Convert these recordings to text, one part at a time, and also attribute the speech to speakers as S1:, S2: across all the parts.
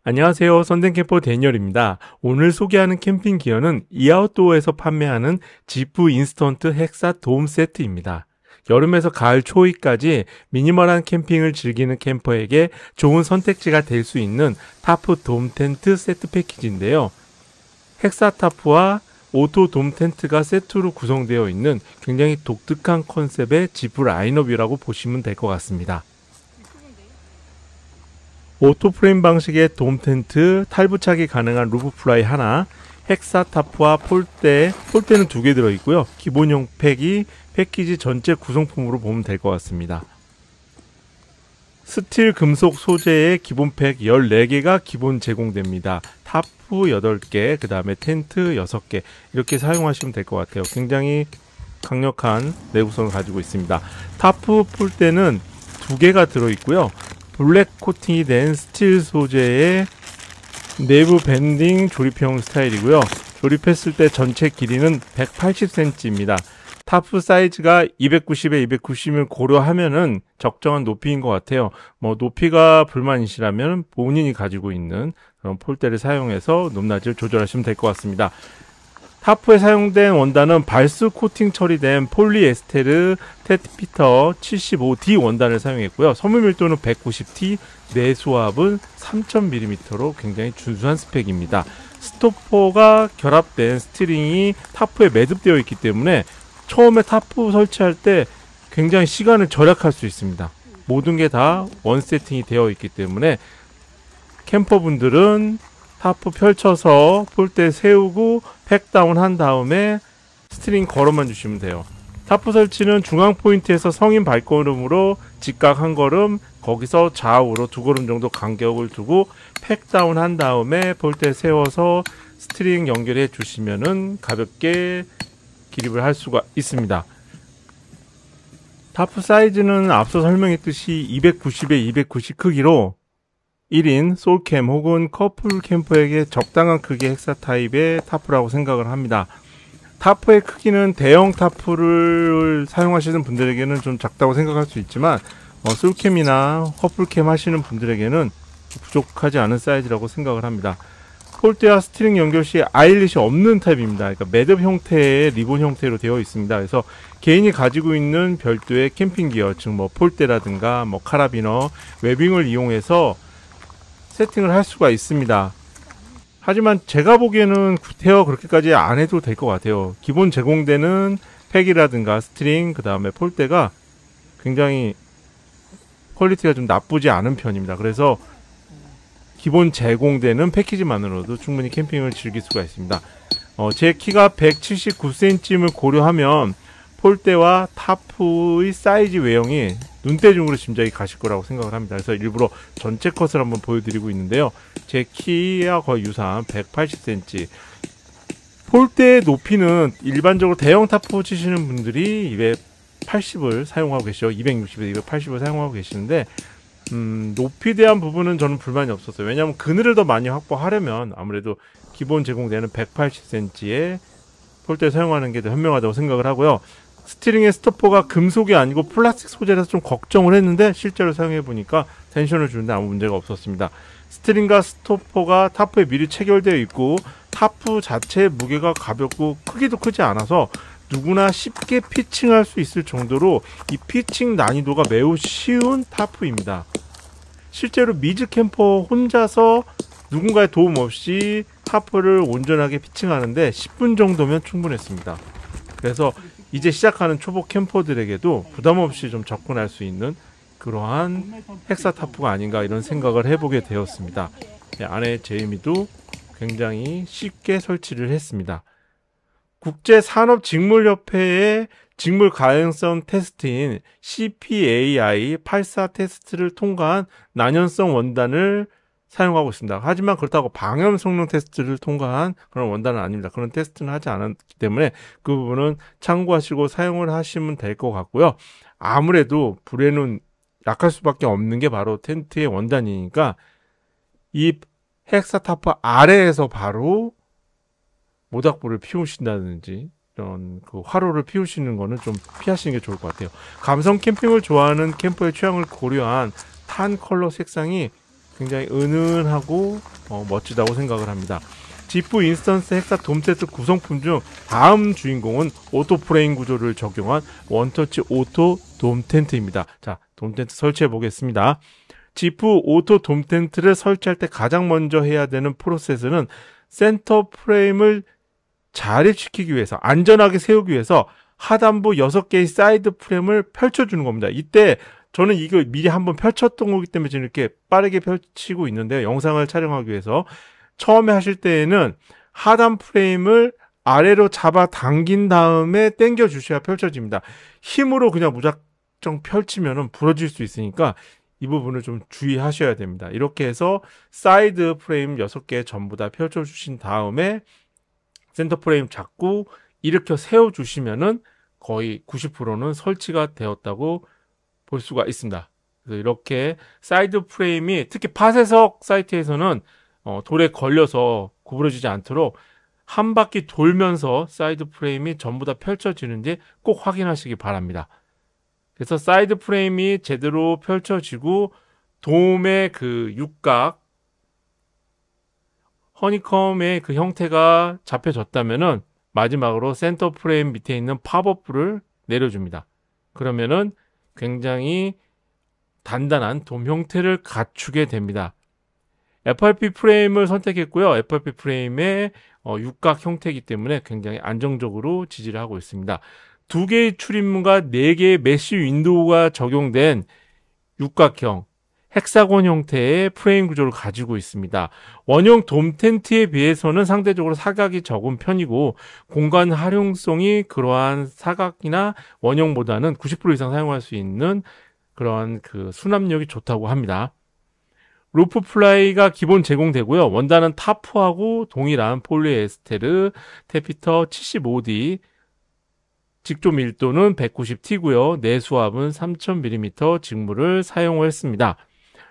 S1: 안녕하세요. 선den캠퍼 데니얼입니다. 오늘 소개하는 캠핑 기어는 이아웃도어에서 판매하는 지프 인스턴트 헥사 돔 세트입니다. 여름에서 가을 초이까지 미니멀한 캠핑을 즐기는 캠퍼에게 좋은 선택지가 될 수 있는 타프 돔 텐트 세트 패키지인데요. 헥사 타프와 오토 돔 텐트가 세트로 구성되어 있는 굉장히 독특한 컨셉의 지프 라인업이라고 보시면 될 것 같습니다. 오토프레임 방식의 돔 텐트, 탈부착이 가능한 루프 플라이 하나, 헥사 타프와 폴대는 2개 들어있고요. 기본용 팩이 패키지 전체 구성품으로 보면 될 것 같습니다. 스틸 금속 소재의 기본 팩 14개가 기본 제공됩니다. 타프 8개, 그 다음에 텐트 6개 이렇게 사용하시면 될 것 같아요. 굉장히 강력한 내구성을 가지고 있습니다. 타프 폴대는 2개가 들어있고요. 블랙 코팅이 된 스틸 소재의 내부 밴딩 조립형 스타일이고요. 조립했을 때 전체 길이는 180cm입니다. 타프 사이즈가 290에 290을 고려하면은 적정한 높이인 것 같아요. 높이가 불만이시라면 본인이 가지고 있는 그런 폴대를 사용해서 높낮이를 조절하시면 될 것 같습니다. 타프에 사용된 원단은 발수 코팅 처리된 폴리에스테르 테트피터 75D 원단을 사용했고요. 섬유 밀도는 190T, 내수압은 3000mm로 굉장히 준수한 스펙입니다. 스토퍼가 결합된 스티링이 타프에 매듭되어 있기 때문에 처음에 타프 설치할 때 굉장히 시간을 절약할 수 있습니다. 모든 게 다 원 세팅이 되어 있기 때문에 캠퍼분들은 타프 펼쳐서 폴대 세우고 팩다운 한 다음에 스트링 걸어만 주시면 돼요. 타프 설치는 중앙 포인트에서 성인 발걸음으로 직각 한 걸음, 거기서 좌우로 2걸음 정도 간격을 두고 팩다운 한 다음에 폴대 세워서 스트링 연결해 주시면은 가볍게 기립을 할 수가 있습니다. 타프 사이즈는 앞서 설명했듯이 290에 290 크기로 1인 솔캠 혹은 커플 캠퍼에게 적당한 크기의 헥사 타입의 타프라고 생각을 합니다. 타프의 크기는 대형 타프를 사용하시는 분들에게는 좀 작다고 생각할 수 있지만 솔캠이나 커플캠 하시는 분들에게는 부족하지 않은 사이즈라고 생각을 합니다. 폴대와 스트링 연결 시 아일렛이 없는 타입입니다. 그러니까 매듭 형태의 리본 형태로 되어 있습니다. 그래서 개인이 가지고 있는 별도의 캠핑 기어, 즉 폴대라든가 카라비너, 웨빙을 이용해서 세팅을 할 수가 있습니다. 하지만 제가 보기에는 구태여 그렇게까지 안 해도 될 것 같아요. 기본 제공되는 팩이라든가 스트링, 그 다음에 폴대가 굉장히 퀄리티가 좀 나쁘지 않은 편입니다. 그래서 기본 제공되는 패키지만으로도 충분히 캠핑을 즐길 수가 있습니다. 제 키가 179cm을 고려하면 폴대와 타프의 사이즈 외형이 눈대중으로 짐작이 가실 거라고 생각을 합니다. 그래서 일부러 전체 컷을 한번 보여드리고 있는데요. 제 키와 거의 유사한 180cm. 폴대의 높이는 일반적으로 대형 타프 치시는 분들이 280을 사용하고 계시죠. 260에서 280을 사용하고 계시는데 높이에 대한 부분은 저는 불만이 없었어요. 왜냐하면 그늘을 더 많이 확보하려면 아무래도 기본 제공되는 180cm의 폴대 사용하는 게 더 현명하다고 생각을 하고요. 스티링의 스토퍼가 금속이 아니고 플라스틱 소재라서 좀 걱정을 했는데 실제로 사용해보니까 텐션을 주는데 아무 문제가 없었습니다. 스티링과 스토퍼가 타프에 미리 체결되어 있고 타프 자체의 무게가 가볍고 크기도 크지 않아서 누구나 쉽게 피칭할 수 있을 정도로 이 피칭 난이도가 매우 쉬운 타프입니다. 실제로 미즈 캠퍼 혼자서 누군가의 도움 없이 타프를 온전하게 피칭하는데 10분 정도면 충분했습니다. 그래서 이제 시작하는 초보 캠퍼들에게도 부담없이 좀 접근할 수 있는 그러한 헥사 타프가 아닌가 이런 생각을 해보게 되었습니다. 안에 제이미도 굉장히 쉽게 설치를 했습니다. 국제산업직물협회의 직물 가용성 테스트인 CPAI 84 테스트를 통과한 난연성 원단을 사용하고 있습니다. 하지만 그렇다고 방염 성능 테스트를 통과한 그런 원단은 아닙니다. 그런 테스트는 하지 않았기 때문에 그 부분은 참고하시고 사용을 하시면 될 것 같고요. 아무래도 불에는 약할 수밖에 없는 게 바로 텐트의 원단이니까 이 헥사타프 아래에서 바로 모닥불을 피우신다든지 이런 그 화로를 피우시는 거는 좀 피하시는 게 좋을 것 같아요. 감성 캠핑을 좋아하는 캠퍼의 취향을 고려한 탄 컬러 색상이 굉장히 은은하고 멋지다고 생각을 합니다. 지프 인스턴스 헥사 돔 세트 구성품 중 다음 주인공은 오토 프레임 구조를 적용한 원터치 오토 돔 텐트입니다. 자, 돔 텐트 설치해 보겠습니다. 지프 오토 돔 텐트를 설치할 때 가장 먼저 해야 되는 프로세스는 센터 프레임을 자립시키기 위해서, 안전하게 세우기 위해서 하단부 6개의 사이드 프레임을 펼쳐주는 겁니다. 이때 저는 이거 미리 한번 펼쳤던 거기 때문에 지금 이렇게 빠르게 펼치고 있는데요. 영상을 촬영하기 위해서. 처음에 하실 때에는 하단 프레임을 아래로 잡아 당긴 다음에 당겨 주셔야 펼쳐집니다. 힘으로 그냥 무작정 펼치면 부러질 수 있으니까 이 부분을 좀 주의하셔야 됩니다. 이렇게 해서 사이드 프레임 6개 전부 다 펼쳐주신 다음에 센터 프레임 잡고 일으켜 세워주시면은 거의 90%는 설치가 되었다고 볼 수가 있습니다. 그래서 이렇게 사이드 프레임이 특히 파쇄석 사이트에서는 돌에 걸려서 구부러지지 않도록 한 바퀴 돌면서 사이드 프레임이 전부 다 펼쳐지는지 꼭 확인하시기 바랍니다. 그래서 사이드 프레임이 제대로 펼쳐지고 돔의 그 육각, 허니컴의 그 형태가 잡혀졌다면은 마지막으로 센터 프레임 밑에 있는 팝업불을 내려줍니다. 그러면은 굉장히 단단한 돔 형태를 갖추게 됩니다. FRP 프레임을 선택했고요. FRP 프레임의 육각 형태이기 때문에 굉장히 안정적으로 지지를 하고 있습니다. 2개의 출입문과 4개의 메쉬 윈도우가 적용된 육각형 헥사곤 형태의 프레임 구조를 가지고 있습니다. 원형 돔 텐트에 비해서는 상대적으로 사각이 적은 편이고 공간 활용성이 그러한 사각이나 원형보다는 90% 이상 사용할 수 있는 그러한 그 수납력이 좋다고 합니다. 루프 플라이가 기본 제공되고요. 원단은 타프하고 동일한 폴리에스테르 테피터 75D, 직조 밀도는 190T고요. 내수압은 3000mm 직물을 사용했습니다.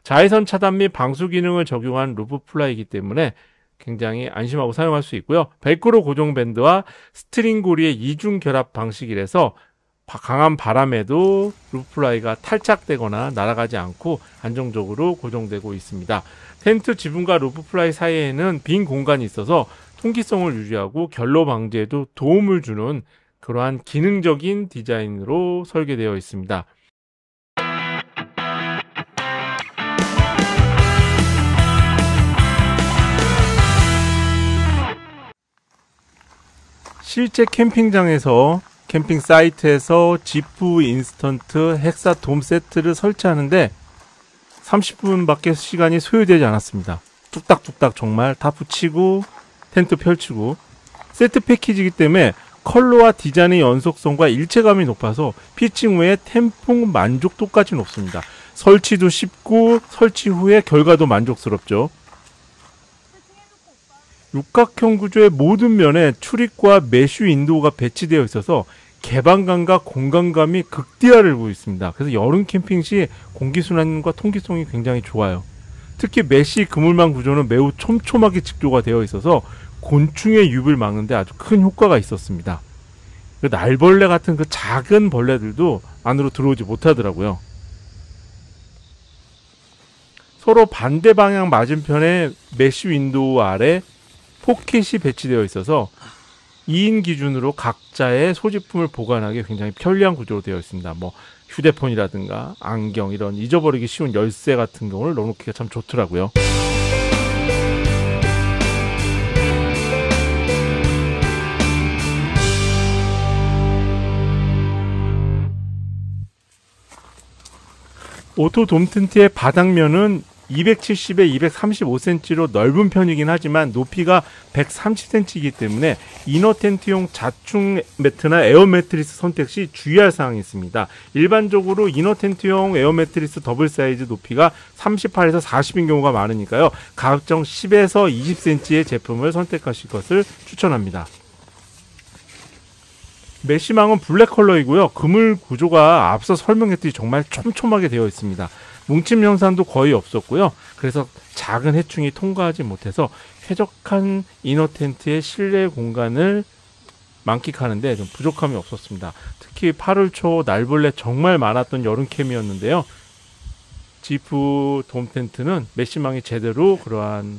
S1: 자외선 차단 및 방수 기능을 적용한 루프 플라이이기 때문에 굉장히 안심하고 사용할 수 있고요. 벨크로 고정 밴드와 스트링 고리의 이중 결합 방식이라서 강한 바람에도 루프 플라이가 탈착되거나 날아가지 않고 안정적으로 고정되고 있습니다. 텐트 지붕과 루프 플라이 사이에는 빈 공간이 있어서 통기성을 유지하고 결로 방지에도 도움을 주는 그러한 기능적인 디자인으로 설계되어 있습니다. 실제 캠핑장에서 캠핑 사이트에서 지프 인스턴트 헥사 돔 세트를 설치하는데 30분밖에 시간이 소요되지 않았습니다. 뚝딱뚝딱 정말 다 붙이고 텐트 펼치고 세트 패키지이기 때문에 컬러와 디자인의 연속성과 일체감이 높아서 피칭 후에 템풍 만족도까지 높습니다. 설치도 쉽고 설치 후에 결과도 만족스럽죠. 육각형 구조의 모든 면에 출입과 메쉬 윈도우가 배치되어 있어서 개방감과 공간감이 극대화를 보고 있습니다. 그래서 여름 캠핑 시 공기순환과 통기성이 굉장히 좋아요. 특히 메쉬 그물망 구조는 매우 촘촘하게 직조가 되어 있어서 곤충의 유입을 막는데 아주 큰 효과가 있었습니다. 날벌레 같은 그 작은 벌레들도 안으로 들어오지 못하더라고요. 서로 반대 방향 맞은편에 메쉬 윈도우 아래 포켓이 배치되어 있어서 2인 기준으로 각자의 소지품을 보관하기 굉장히 편리한 구조로 되어 있습니다. 뭐 휴대폰이라든가 안경 이런 잊어버리기 쉬운 열쇠 같은 경우를 넣어놓기가 참 좋더라고요. 오토 돔 텐트의 바닥면은 270에 235cm로 넓은 편이긴 하지만 높이가 130cm이기 때문에 이너 텐트용 자충 매트나 에어 매트리스 선택 시 주의할 사항이 있습니다. 일반적으로 이너 텐트용 에어 매트리스 더블 사이즈 높이가 38에서 40인 경우가 많으니까요. 가급적 10에서 20cm의 제품을 선택하실 것을 추천합니다. 메쉬망은 블랙 컬러이고요. 그물 구조가 앞서 설명했듯이 정말 촘촘하게 되어 있습니다. 뭉침 현상도 거의 없었고요. 그래서 작은 해충이 통과하지 못해서 쾌적한 이너 텐트의 실내 공간을 만끽하는데 좀 부족함이 없었습니다. 특히 8월 초 날벌레 정말 많았던 여름 캠이었는데요. 지프 돔 텐트는 메쉬망이 제대로 그러한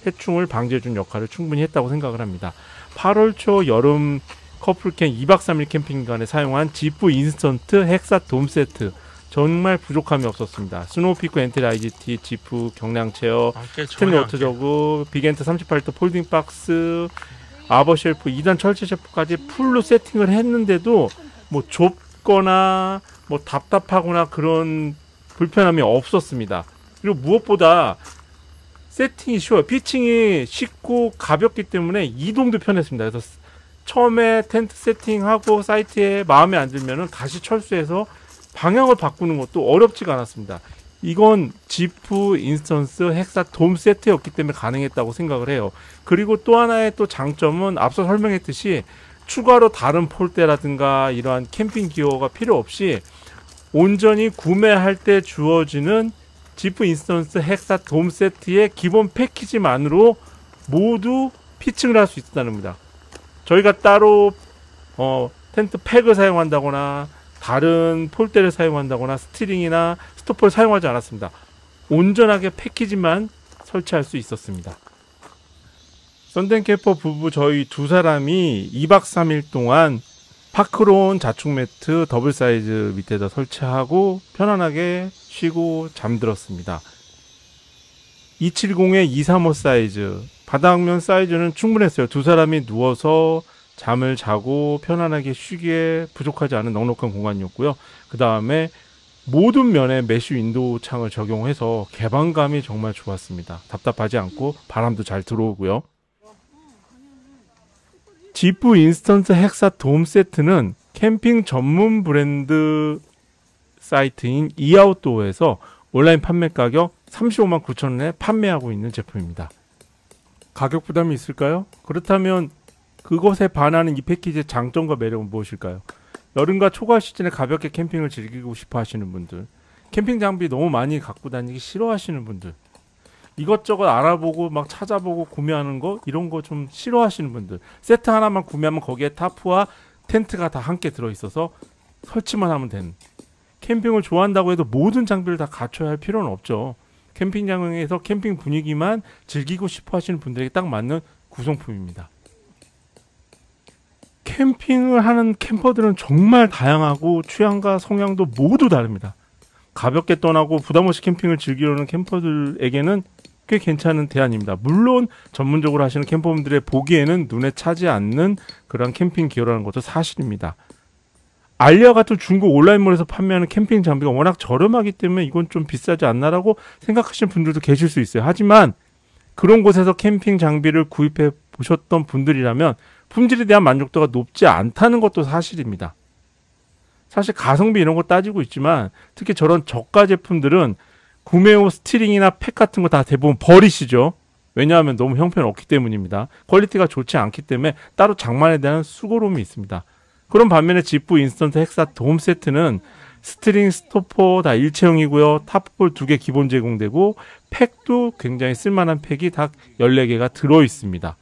S1: 해충을 방지해준 역할을 충분히 했다고 생각을 합니다. 8월 초 여름 커플캠 2박 3일 캠핑간에 사용한 지프 인스턴트 헥사 돔 세트 정말 부족함이 없었습니다. 스노우피크 엔트리 IGT, 지프 경량 체어, 스탠리 워터저그, 빅엔트 38도 폴딩 박스, 아버 쉘프, 2단 철제 쉘프까지 풀로 세팅을 했는데도 뭐 좁거나 뭐 답답하거나 그런 불편함이 없었습니다. 그리고 무엇보다 세팅이 쉬워요. 피칭이 쉽고 가볍기 때문에 이동도 편했습니다. 그래서 처음에 텐트 세팅하고 사이트에 마음에 안 들면은 다시 철수해서 방향을 바꾸는 것도 어렵지가 않았습니다. 이건 지프 인스턴스 헥사 돔 세트였기 때문에 가능했다고 생각을 해요. 그리고 또 하나의 또 장점은 앞서 설명했듯이 추가로 다른 폴대라든가 이러한 캠핑 기어가 필요 없이 온전히 구매할 때 주어지는 지프 인스턴스 헥사 돔 세트의 기본 패키지만으로 모두 피칭을 할 수 있다는 겁니다. 저희가 따로 텐트 팩을 사용한다거나 다른 폴대를 사용한다거나 스티링이나 스토퍼를 사용하지 않았습니다. 온전하게 패키지만 설치할 수 있었습니다. 썬덴 캠퍼 부부 저희 두 사람이 2박 3일 동안 파크론 자충 매트 더블 사이즈 밑에다 설치하고 편안하게 쉬고 잠들었습니다. 270에 235 사이즈 바닥면 사이즈는 충분했어요. 두 사람이 누워서 잠을 자고 편안하게 쉬기에 부족하지 않은 넉넉한 공간이었고요. 그 다음에 모든 면에 메쉬 윈도우 창을 적용해서 개방감이 정말 좋았습니다. 답답하지 않고 바람도 잘 들어오고요. 지프 인스턴트 헥사 돔 세트는 캠핑 전문 브랜드 사이트인 이아웃도어에서 온라인 판매 가격 35만 9천 원에 판매하고 있는 제품입니다. 가격 부담이 있을까요? 그렇다면 그것에 반하는 이 패키지의 장점과 매력은 무엇일까요? 여름과 초가을 시즌에 가볍게 캠핑을 즐기고 싶어 하시는 분들, 캠핑 장비 너무 많이 갖고 다니기 싫어하시는 분들, 이것저것 알아보고 막 찾아보고 구매하는 거 이런 거 좀 싫어하시는 분들, 세트 하나만 구매하면 거기에 타프와 텐트가 다 함께 들어있어서 설치만 하면 되는, 캠핑을 좋아한다고 해도 모든 장비를 다 갖춰야 할 필요는 없죠. 캠핑장에서 캠핑 분위기만 즐기고 싶어 하시는 분들에게 딱 맞는 구성품입니다. 캠핑을 하는 캠퍼들은 정말 다양하고 취향과 성향도 모두 다릅니다. 가볍게 떠나고 부담없이 캠핑을 즐기려는 캠퍼들에게는 꽤 괜찮은 대안입니다. 물론 전문적으로 하시는 캠퍼분들의 보기에는 눈에 차지 않는 그런 캠핑 기어라는 것도 사실입니다. 알리아 같은 중국 온라인몰에서 판매하는 캠핑 장비가 워낙 저렴하기 때문에 이건 좀 비싸지 않나라고 생각하시는 분들도 계실 수 있어요. 하지만 그런 곳에서 캠핑 장비를 구입해 보셨던 분들이라면 품질에 대한 만족도가 높지 않다는 것도 사실입니다. 사실 가성비 이런 거 따지고 있지만 특히 저런 저가 제품들은 구매 후 스티링이나 팩 같은 거 다 대부분 버리시죠. 왜냐하면 너무 형편없기 때문입니다. 퀄리티가 좋지 않기 때문에 따로 장만에 대한 수고로움이 있습니다. 그런 반면에 지프 인스턴트 헥사 돔 세트는 스트링, 스토퍼 다 일체형이고요. 탑볼 2개 기본 제공되고 팩도 굉장히 쓸만한 팩이 다 14개가 들어있습니다.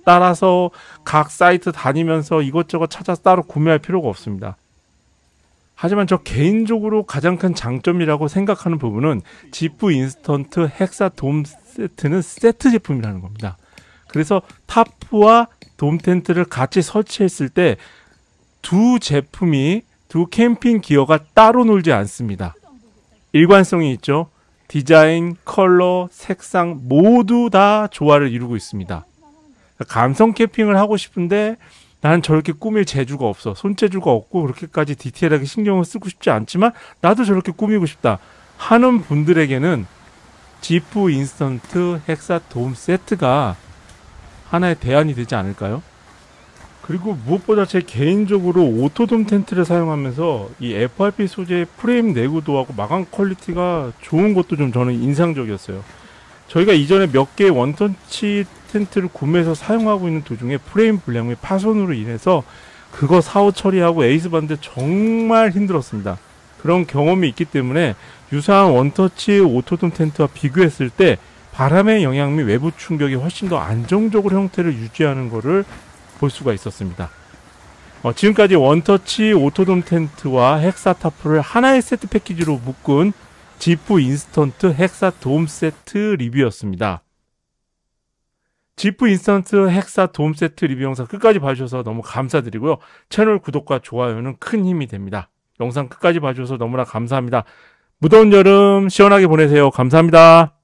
S1: 따라서 각 사이트 다니면서 이것저것 찾아서 따로 구매할 필요가 없습니다. 하지만 저 개인적으로 가장 큰 장점이라고 생각하는 부분은 지프 인스턴트 헥사 돔 세트는 세트 제품이라는 겁니다. 그래서 타프와 돔 텐트를 같이 설치했을 때 두 제품이 두 캠핑 기어가 따로 놀지 않습니다. 일관성이 있죠. 디자인, 컬러, 색상 모두 다 조화를 이루고 있습니다. 감성 캠핑을 하고 싶은데 나는 저렇게 꾸밀 재주가 없어. 손재주가 없고 그렇게까지 디테일하게 신경을 쓰고 싶지 않지만 나도 저렇게 꾸미고 싶다 하는 분들에게는 지프 인스턴트 헥사 돔 세트가 하나의 대안이 되지 않을까요? 그리고 무엇보다 제 개인적으로 오토돔 텐트를 사용하면서 이 FRP 소재의 프레임 내구도하고 마감 퀄리티가 좋은 것도 좀 저는 인상적이었어요. 저희가 이전에 몇 개의 원터치 텐트를 구매해서 사용하고 있는 도중에 프레임 불량 및 파손으로 인해서 그거 사후 처리하고 에이스 받는데 정말 힘들었습니다. 그런 경험이 있기 때문에 유사한 원터치 오토돔 텐트와 비교했을 때 바람의 영향 및 외부 충격이 훨씬 더 안정적으로 형태를 유지하는 것을 볼 수가 있었습니다. 지금까지 원터치 오토돔 텐트와 헥사 타프를 하나의 세트 패키지로 묶은 지프 인스턴트 헥사 돔 세트 리뷰였습니다. 지프 인스턴트 헥사 돔 세트 리뷰 영상 끝까지 봐주셔서 너무 감사드리고요. 채널 구독과 좋아요는 큰 힘이 됩니다. 영상 끝까지 봐주셔서 너무나 감사합니다. 무더운 여름 시원하게 보내세요. 감사합니다.